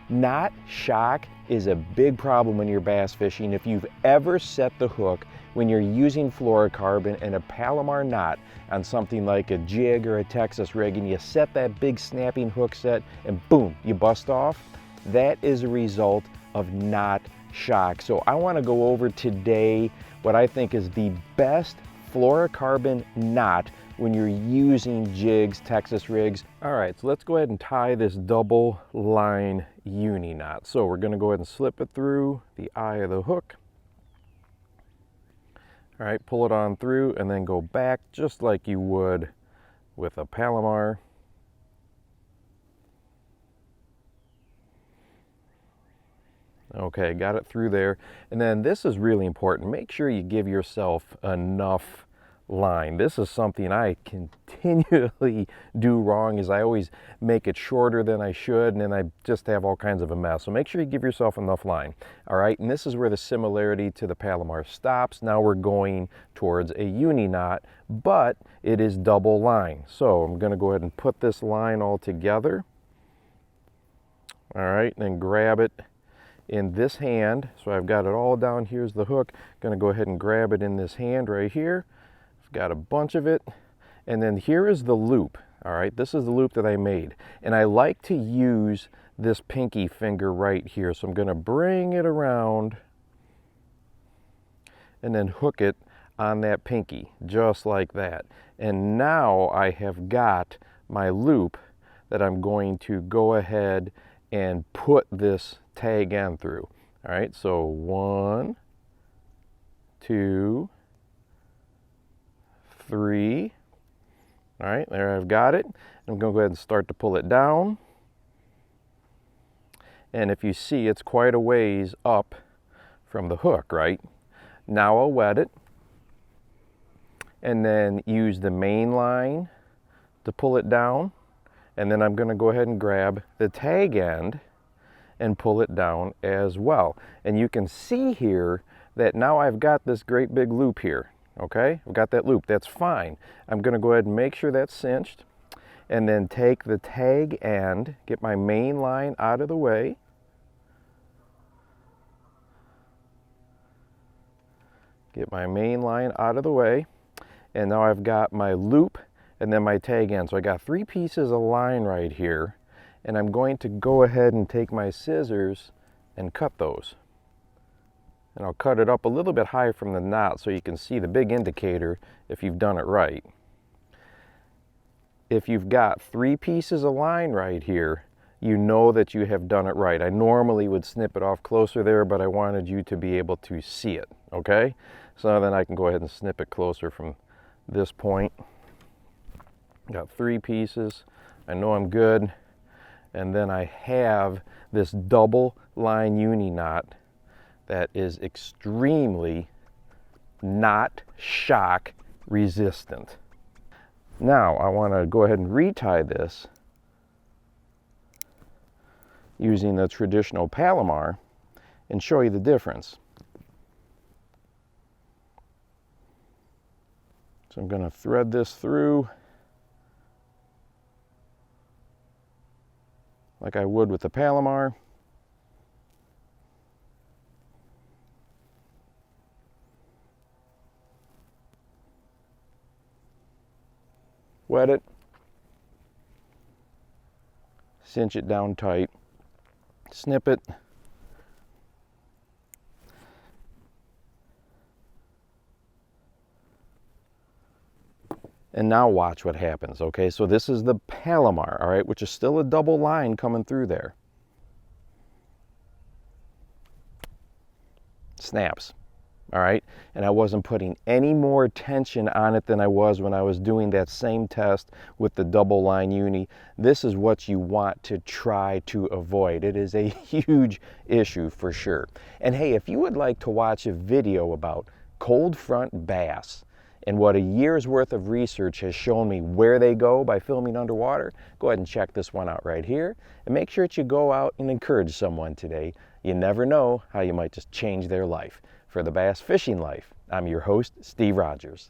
Knot shock is a big problem when you're bass fishing. If you've ever set the hook when you're using fluorocarbon and a Palomar knot on something like a jig or a Texas rig, and you set that big snapping hook set and boom, you bust off, that is a result of knot shock. So I want to go over today what I think is the best fluorocarbon knot when you're using jigs, Texas rigs. All right, so let's go ahead and tie this double line uni knot. So we're going to go ahead and slip it through the eye of the hook. All right, pull it on through and then go back just like you would with a Palomar. Okay, got it through there. And then this is really important. Make sure you give yourself enough line. This is something I continually do wrong, is I always make it shorter than I should, and then I just have all kinds of a mess. So make sure you give yourself enough line. All right, and this is where the similarity to the Palomar stops. Now we're going towards a uni knot, but it is double line. So I'm going to go ahead and put this line all together. All right, and then grab it in this hand. So I've got it all down. Here's the hook. Going to go ahead and grab it in this hand right here. I've got a bunch of it. And then here is the loop. All right, this is the loop that I made. And I like to use this pinky finger right here. So I'm going to bring it around and then hook it on that pinky, just like that. And now I have got my loop that I'm going to go ahead and put this tag end through. All right, so 1, 2, 3. All right, there I've got it. I'm going to go ahead and start to pull it down. And if you see, it's quite a ways up from the hook, right? Now I'll wet it and then use the main line to pull it down. And then I'm going to go ahead and grab the tag end and pull it down as well. And you can see here that now I've got this great big loop here. Okay, I've got that loop. That's fine. I'm going to go ahead and make sure that's cinched, and then take the tag end, get my main line out of the way. Get my main line out of the way. And now I've got my loop and then my tag end. So I got 3 pieces of line right here, and I'm going to go ahead and take my scissors and cut those. And I'll cut it up a little bit high from the knot so you can see the big indicator if you've done it right. If you've got 3 pieces of line right here, you know that you have done it right. I normally would snip it off closer there, but I wanted you to be able to see it, okay? So then I can go ahead and snip it closer from this point. Got 3 pieces. I know I'm good. And then I have this double line uni knot that is extremely knot shock resistant. Now I want to go ahead and retie this using the traditional Palomar and show you the difference. So I'm going to thread this through like I would with the Palomar. Wet it, cinch it down tight, snip it, and now watch what happens. Okay, so this is the Palomar, all right, which is still a double line coming through there. Snaps. All right, and I wasn't putting any more tension on it than I was when I was doing that same test with the double line uni. This is what you want to try to avoid. It is a huge issue for sure. And hey, if you would like to watch a video about cold front bass and what a year's worth of research has shown me where they go by filming underwater, go ahead and check this one out right here. And make sure that you go out and encourage someone today. You never know how you might just change their life. For the Bass Fishing Life, I'm your host, Steve Rogers.